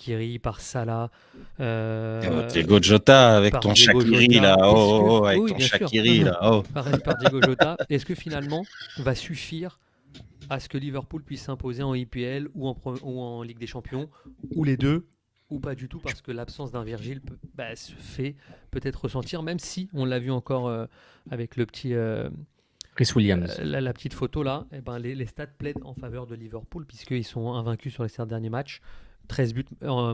Shaqiri, par Salah, Diego Jota avec par ton Diego Shaqiri Jota. là, avec Oui, ton bien sûr, non, Shaqiri non, là, oh. par Diego Jota, est-ce que finalement va suffire à ce que Liverpool puisse s'imposer en IPL ou en Ligue des Champions, ou les deux, ou pas du tout, parce que l'absence d'un Virgil se fait peut-être ressentir, même si on l'a vu encore avec le petit, Chris Williams. la petite photo là, eh ben, les stats plaident en faveur de Liverpool, puisqu'ils sont invaincus sur les 7 derniers matchs, 13 buts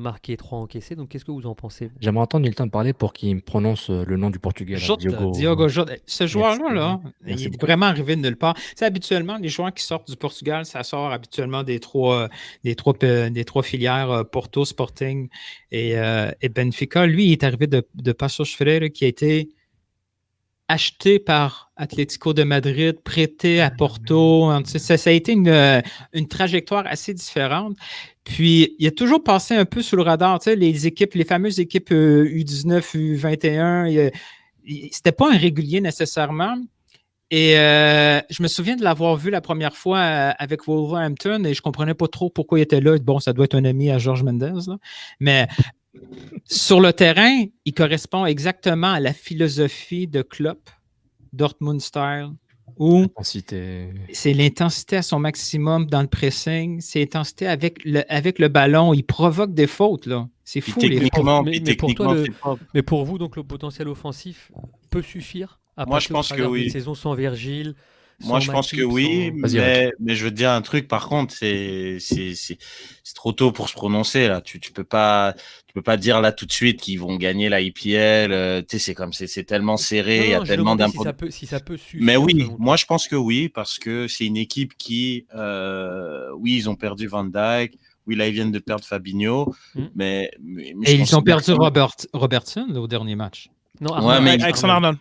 marqués, 3 encaissés, donc qu'est-ce que vous en pensez? J'aimerais entendre Nilton parler pour qu'il me prononce le nom du Portugais, là, Diogo Jota. Ce joueur-là, Merci il est beaucoup. vraiment arrivé de nulle part. C'est habituellement, les joueurs qui sortent du Portugal, ça sort habituellement des trois filières, Porto, Sporting et Benfica. Lui, il est arrivé de Paços Ferreira, qui a été acheté par Atlético de Madrid, prêté à Porto. Ça a été une trajectoire assez différente. Puis, il a toujours passé un peu sous le radar. Les fameuses équipes U19, U21, c'était pas un régulier nécessairement. Et je me souviens de l'avoir vu la première fois avec Wolverhampton et je comprenais pas trop pourquoi il était là. Bon, ça doit être un ami à George Mendes, là. Mais sur le terrain, il correspond exactement à la philosophie de Klopp, Dortmund style, où c'est l'intensité à son maximum dans le pressing, c'est l'intensité avec le ballon, il provoque des fautes, là. C'est fou, les fautes. Mais pour vous, donc, le potentiel offensif peut suffre à passer au travers d'une saison sans Virgile. Moi, je pense que oui, mais je veux te dire un truc. Par contre, c'est trop tôt pour se prononcer là. Tu peux pas dire là tout de suite qu'ils vont gagner la IPL. Tu sais, c'est tellement serré, il y a tellement d'impôts. Si ça peut suffire. Mais oui, moi je pense que oui, parce que c'est une équipe qui, oui, ils ont perdu Van Dijk. Oui, là, ils viennent de perdre Fabinho. Mais et ils ont perdu Robertson au dernier match. Non, Arnold.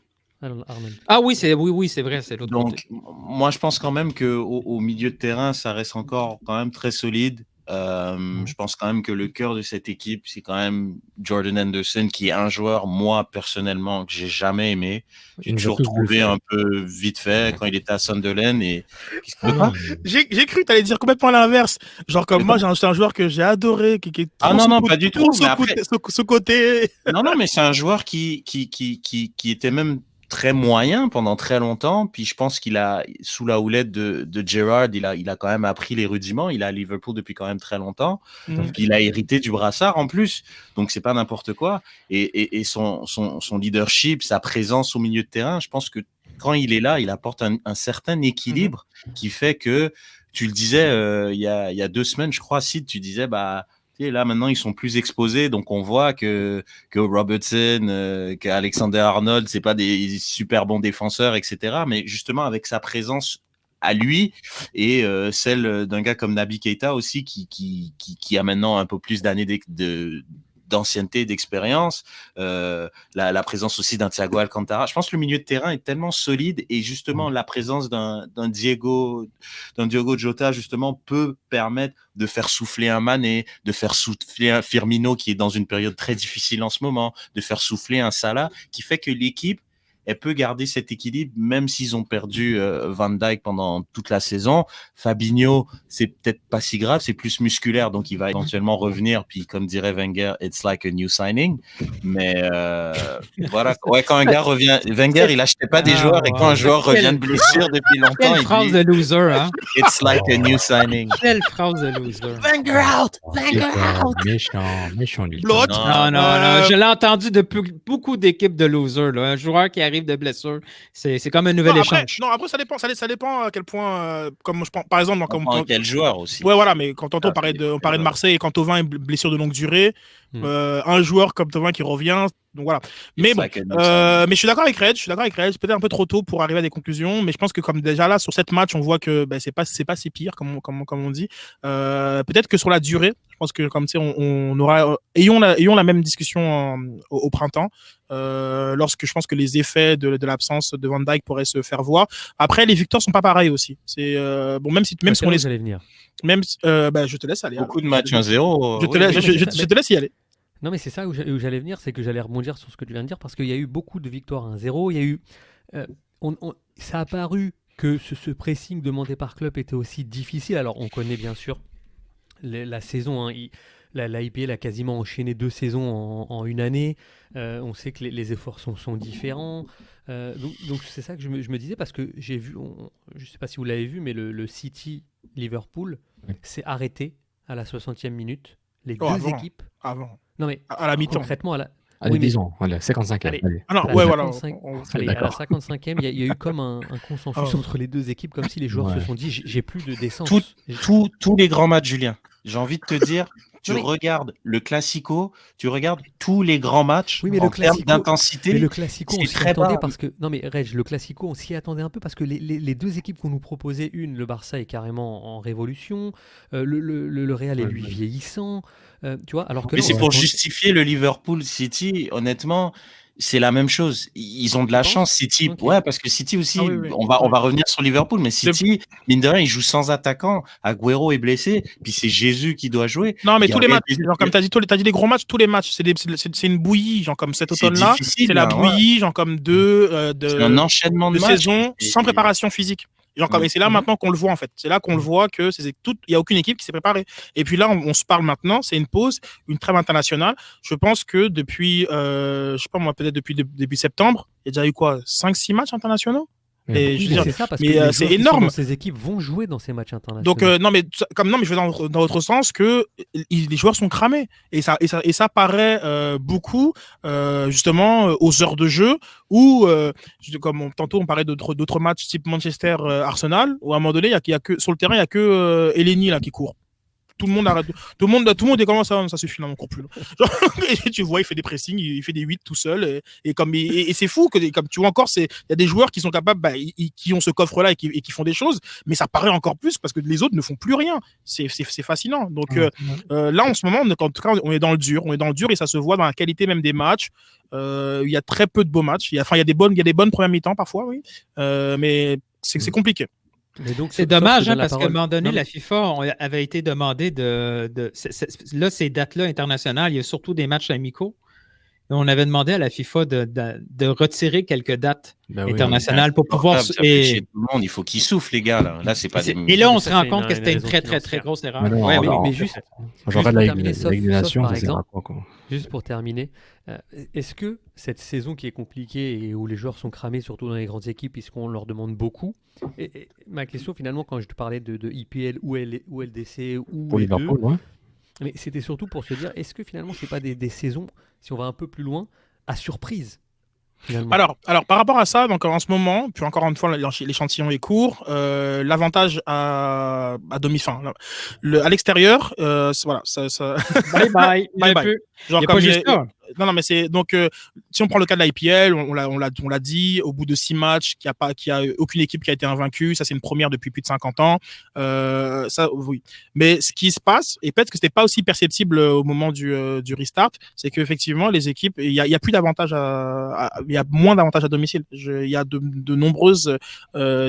Ah oui, c'est vrai, c'est l'autre côté. Donc, moi, je pense quand même qu'au milieu de terrain, ça reste encore quand même très solide. Je pense quand même que le cœur de cette équipe, c'est quand même Jordan Henderson, qui est un joueur, moi, personnellement, que j'ai jamais aimé. J'ai toujours trouvé un peu vite fait quand il était à Sunderland. J'ai cru que tu allais dire complètement l'inverse. Genre, comme moi, c'est un joueur que j'ai adoré, qui est non, pas du tout. Ce côté. Non, mais c'est un joueur qui était même très moyen pendant très longtemps, puis je pense qu'il a, sous la houlette de Gerrard, il a quand même appris les rudiments. Il est à Liverpool depuis quand même très longtemps, puis il a hérité du brassard en plus, donc c'est pas n'importe quoi. Et son leadership, sa présence au milieu de terrain, je pense que quand il est là, il apporte un certain équilibre qui fait que, tu le disais il y a 2 semaines, je crois, Sid, tu disais là maintenant ils sont plus exposés, donc on voit que Robertson, qu'Alexander Arnold, c'est pas des super bons défenseurs, etc. Mais justement avec sa présence à lui et celle d'un gars comme Naby Keita aussi qui a maintenant un peu plus d'années d'ancienneté, d'expérience, la présence aussi d'un Thiago Alcantara. Je pense que le milieu de terrain est tellement solide et justement la présence d'un Diogo Jota justement peut permettre de faire souffler un Mané, de faire souffler un Firmino qui est dans une période très difficile en ce moment, de faire souffler un Salah, qui fait que l'équipe, elle peut garder cet équilibre même s'ils ont perdu Van Dijk pendant toute la saison. Fabinho, c'est peut-être pas si grave, c'est plus musculaire, donc il va éventuellement revenir. Puis comme dirait Wenger, it's like a new signing. Mais voilà, quand un gars revient, Wenger, il achetait pas des joueurs, et quand un joueur revient de blessure depuis longtemps, il phrase de loser, hein? It's like a new signing. Quelle phrase de loser. Wenger out! Méchant, lui. Non. Je l'ai entendu depuis beaucoup d'équipes de losers, là. Un joueur qui arrive de blessure, c'est comme un nouvel échange. Après, ça dépend à quel point, comme je pense, par exemple, quel joueur aussi. Ouais, voilà, mais quand on parlait de Marseille et quand Thauvin est blessure de longue durée, un joueur comme Thauvin qui revient, donc voilà. Mais bon, mais je suis d'accord avec Reg, c'est peut-être un peu trop tôt pour arriver à des conclusions, mais je pense que comme déjà là, sur 7 matchs, on voit que c'est pas si pire, comme on dit. Peut-être que sur la durée, je pense que comme tu sais, on aura, ayons la même discussion au printemps, lorsque je pense que les effets de l'absence de Van Dijk pourraient se faire voir. Après, les victoires sont pas pareilles aussi. C'est bon, même si on les venir. Même je te laisse aller. Beaucoup de matchs 1-0. Je te laisse y aller. Non, mais c'est ça où j'allais venir, c'est que j'allais rebondir sur ce que tu viens de dire, parce qu'il y a eu beaucoup de victoires 1-0. Il y a eu, ça a paru que ce pressing demandé par Klopp était aussi difficile. Alors, on connaît bien sûr la saison. la IPL a quasiment enchaîné 2 saisons en une année. On sait que les efforts sont différents. Donc c'est ça que je me disais, parce que j'ai vu, je ne sais pas si vous l'avez vu, mais le City-Liverpool s'est arrêté à la 60e minute. Les deux équipes. Avant. Non, mais à la mi-temps. concrètement, à la. Allez, disons, à la 55e. Allez. Allez. Ah non, À la ouais, voilà. 55 allez, à la 55e, il y a eu comme un consensus entre les deux équipes, comme si les joueurs se sont dit j'ai plus de décence. Tous les grands matchs, Julien. J'ai envie de te dire, tu Non, mais- regardes le Classico, tu regardes tous les grands matchs Oui, mais en le termes Classico- d'intensité. Mais le Classico, on c'est s'y très attendait bas. parce que. Non, mais Reg, le Classico, on s'y attendait un peu parce que les deux équipes qu'on nous proposait, le Barça est carrément en révolution, le Real est lui vieillissant, tu vois, alors que Mais là, c'est on pour attend- justifier le Liverpool City, honnêtement. C'est la même chose. Ils ont de la Tu chance, penses City. Ok. Ouais, parce que City aussi, Ah oui. on va revenir sur Liverpool, mais City, mine de rien, ils jouent sans attaquant. Agüero est blessé, puis c'est Jésus qui doit jouer. Non, mais Il y tous les aurait matchs, genre, comme tu as dit les gros matchs, tous les matchs, c'est une bouillie, genre comme cet C'est automne-là, difficile, c'est la hein, bouillie, genre comme C'est un enchaînement de de matchs. saison Et- sans préparation physique. Genre, et c'est là maintenant qu'on le voit en fait. C'est là qu'on le voit que il n'y a aucune équipe qui s'est préparée. Et puis là, on se parle maintenant, c'est une pause, une trêve internationale. Je pense que depuis, je sais pas moi, peut-être depuis début septembre, il y a déjà eu quoi, 5-6 matchs internationaux. Et je veux Mais dire, c'est ça, parce mais, que les joueurs c'est qui sont énorme. dans ces équipes vont jouer dans ces matchs internationaux. Donc non mais je vais dans l'autre sens que les joueurs sont cramés et ça paraît beaucoup justement aux heures de jeu où comme tantôt on parlait d'autres matchs type Manchester Arsenal où à un moment donné il y a que sur le terrain il y a que Eleni là qui court. Tout le monde arrête. Tout le monde est comment ça suffit, là, on court plus. Genre, et tu vois, il fait des pressings, il fait des 8 tout seul. Et c'est fou que, comme tu vois encore, il y a des joueurs qui sont capables, qui ont ce coffre-là et qui font des choses, mais ça paraît encore plus parce que les autres ne font plus rien. C'est fascinant. Donc là, en ce moment, en tout cas, on est dans le dur. On est dans le dur et ça se voit dans la qualité même des matchs. Il y a très peu de beaux matchs. Il y a des bonnes premières mi-temps parfois, oui. Mais c'est compliqué. C'est dommage, parce qu'à un moment donné, la FIFA avait été demandée là, ces dates-là internationales, il y a surtout des matchs amicaux. On avait demandé à la FIFA de retirer quelques dates internationales pour pouvoir. Tout le monde, il faut qu'ils soufflent, les gars. Là c'est pas des. Et là, on se rend compte que c'était une très, très, très grosse erreur. Mais juste. J'aurais la Ligue des Nations, par ça sert à exemple, quoi. Juste pour terminer, est-ce que cette saison qui est compliquée et où les joueurs sont cramés, surtout dans les grandes équipes, puisqu'on leur demande beaucoup, et ma question finalement, quand je te parlais de IPL ou LDC ou pour les Liverpool, deux, ouais. mais c'était surtout pour se dire, est-ce que finalement, c'est pas des saisons, si on va un peu plus loin, à surprise finalement. Alors, par rapport à ça, donc en ce moment, puis encore une fois, l'échantillon est court. L'avantage à domicile, à l'extérieur, voilà, ça. Bye. Genre y a comme pas juste ça. Non, mais c'est donc si on prend le cas de l'IPL, on l'a dit, au bout de 6 matchs, qu'il y a aucune équipe qui a été invaincue. Ça, c'est une première depuis plus de 50 ans. Ça, oui. Mais ce qui se passe, et peut-être que c'était pas aussi perceptible au moment du restart, c'est qu'effectivement, les équipes, il y a plus d'avantages il y a moins d'avantages à domicile. Il y a de nombreuses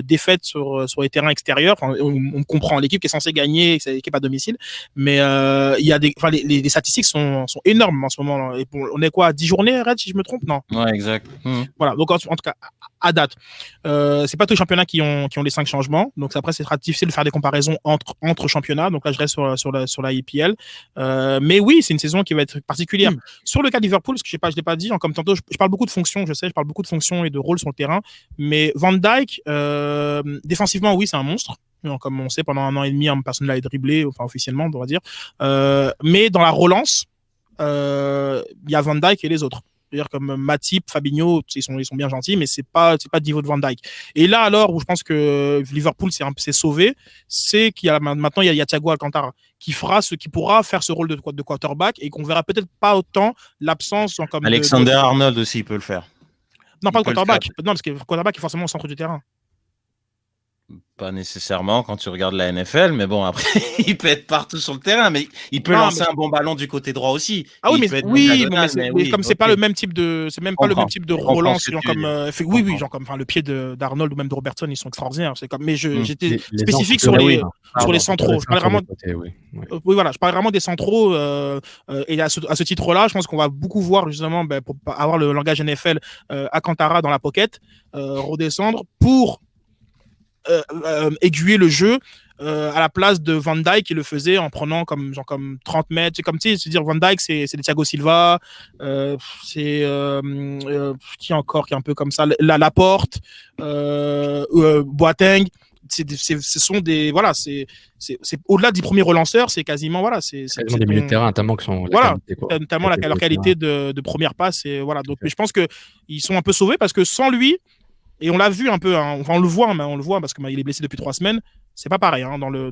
défaites sur les terrains extérieurs. Enfin, on comprend l'équipe qui est censée gagner, c'est l'équipe à domicile, mais il y a les statistiques sont énormes en ce moment. Et bon, on est quoi, 10 journées, Red, si je me trompe? Non. Ouais, exact. Voilà, donc en tout cas, à date, c'est pas tous les championnats qui ont les 5 changements. Donc après, c'est très difficile de faire des comparaisons entre championnats. Donc là, je reste sur la IPL. Mais oui, c'est une saison qui va être particulière. Sur le cas de Liverpool, parce que je l'ai pas dit, comme tantôt, je parle beaucoup de fonctions, je parle beaucoup de fonctions et de rôles sur le terrain. Mais Van Dijk, défensivement, oui, c'est un monstre. Comme on sait, pendant 1 an et demi, personne ne l'a dribblé, enfin officiellement, on va dire. Mais dans la relance, il y a Van Dijk et les autres. C'est-à-dire comme Matip, Fabinho, ils sont bien gentils, mais c'est pas le niveau de Van Dijk. Et là, alors, où je pense que Liverpool s'est sauvé, c'est qu'il y a maintenant il y a Thiago Alcantara qui pourra faire ce rôle de quarterback et qu'on verra peut-être pas autant l'absence comme Alexander Arnold aussi, il peut le faire. Non, pas le quarterback. Non, parce que le quarterback est forcément au centre du terrain. Pas nécessairement quand tu regardes la NFL, mais bon, après, il peut être partout sur le terrain, mais il peut lancer un bon ballon du côté droit aussi. Ah oui, mais comme c'est pas le même type de, c'est même pas le même type de relance, genre comme, oui, genre comme, enfin, le pied d'Arnold ou même de Robertson, ils sont extraordinaires. C'est comme, mais j'étais spécifique sur les centraux. Je parle vraiment, oui, voilà, je parle vraiment des centraux, et à ce titre-là, je pense qu'on va beaucoup voir justement, pour avoir le langage NFL, Alcantara dans la pocket, redescendre pour aiguiller le jeu à la place de Van Dijk qui le faisait en prenant comme 30 mètres. C'est comme, tu sais, se dire Van Dijk, c'est des Thiago Silva, c'est qui encore qui est un peu comme ça, Laporte, Boateng. Ce sont des voilà, c'est au-delà du premier relanceur, c'est quasiment voilà, c'est des milieux de terrain tellement que sont voilà, notamment leur qualité de première passe et voilà. Donc, mais je pense que ils sont un peu sauvés parce que sans lui, et on l'a vu un peu, hein, enfin, on le voit parce qu'il est blessé depuis 3 semaines. C'est pas pareil hein, dans le.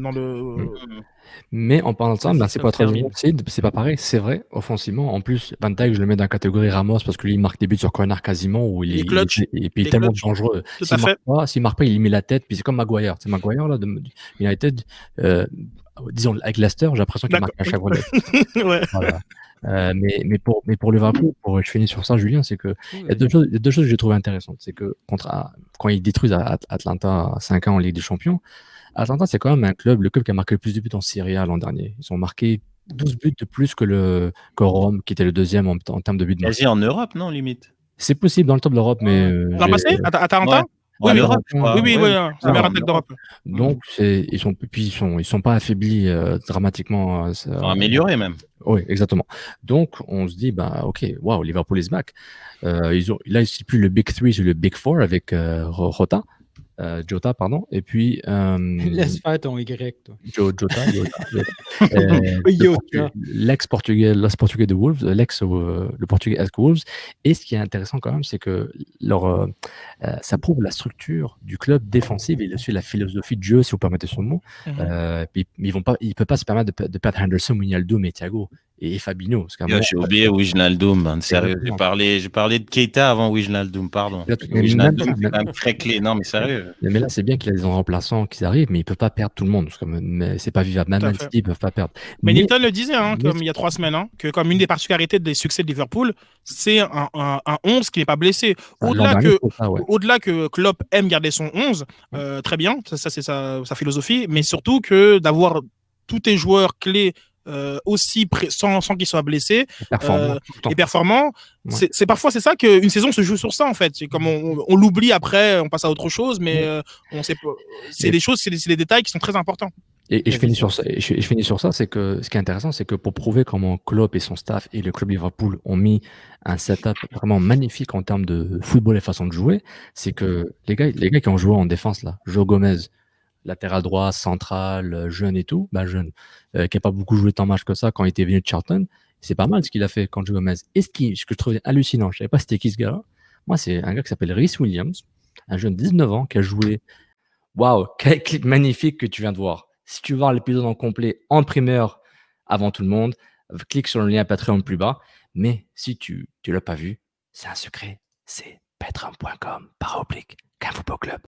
Mais en parlant de ça, c'est pas très c'est pas pareil, c'est vrai, offensivement. En plus, Van Dijk, je le mets dans la catégorie Ramos parce que lui, il marque des buts sur corner quasiment où il est clutch. Et puis il est tellement dangereux. S'il marque pas, il met la tête, puis c'est comme Maguire. C'est Maguire là, de United, disons, avec Leicester, j'ai l'impression qu'il marque à chaque fois. Ouais. Voilà. Mais pour Liverpool, je finis sur ça, Julien, c'est que il y a deux choses que j'ai trouvé intéressantes. C'est que quand ils détruisent Atlanta 5 ans en Ligue des Champions, Atlanta, c'est quand même le club qui a marqué le plus de buts en Serie A l'an dernier. Ils ont marqué 12 buts de plus que Rome, qui était le deuxième en termes de buts. Quasi en Europe, non, limite. C'est possible dans le top de l'Europe, mais. L'an passé, Atalanta. Oui, l'Europe. Oui, c'est la meilleure attaque d'Europe. Donc, ils sont pas affaiblis dramatiquement. Ils sont améliorés même. Oui, exactement. Donc, on se dit, ok, wow, Liverpool is back. Là, c'est plus le Big 3, c'est le Big 4 avec Jota, pardon, et puis laisse faire ton Y, toi. Jota. L'ex-portugais de Wolves, le portugais ex Wolves. Et ce qui est intéressant quand même, c'est que ça prouve la structure du club défensif et aussi la philosophie de jeu, si vous permettez son mot. Puis, ils peuvent pas se permettre de perdre Henderson, Wijnaldum et Thiago et Fabinho. J'ai oublié Wijnaldum, sérieux. J'ai parlé de Keita avant Wijnaldum, pardon. Wijnaldum, c'est quand même très clé. Non, mais sérieux. Mais là, c'est bien qu'il y a des remplaçants qui arrivent, mais ils ne peuvent pas perdre tout le monde. Mais c'est pas vivable. Même City, ils ne peuvent pas perdre. Mais Nilton le disait, comme il y a 3 semaines, que comme une des particularités des succès de Liverpool, c'est un 11 qui n'est pas blessé. Au-delà que Klopp aime garder son 11, très bien, ça c'est sa philosophie, mais surtout que d'avoir tous tes joueurs clés aussi sans qu'ils soient blessés et performants. C'est parfois c'est ça qu'une saison se joue sur ça en fait. C'est comme on l'oublie après, on passe à autre chose, mais on sait pas. C'est des choses, c'est des détails qui sont très importants. Et je finis sur ça, c'est que ce qui est intéressant, c'est que pour prouver comment Klopp et son staff et le club Liverpool ont mis un setup vraiment magnifique en termes de football et façon de jouer, c'est que les gars qui ont joué en défense là, Joe Gomez, latéral droit, central, jeune et tout, jeune, qui n'a pas beaucoup joué tant match que ça quand il était venu de Charlton, c'est pas mal ce qu'il a fait quand Joe Gomez. Et ce que je trouvais hallucinant, je ne savais pas c'était qui ce gars-là, moi c'est un gars qui s'appelle Rhys Williams, un jeune de 19 ans qui a joué, waouh, quel clip magnifique que tu viens de voir. Si tu veux voir l'épisode en complet en primeur avant tout le monde, clique sur le lien Patreon plus bas, mais si tu ne l'as pas vu, c'est un secret, c'est patreon.com/Cannes Football Club.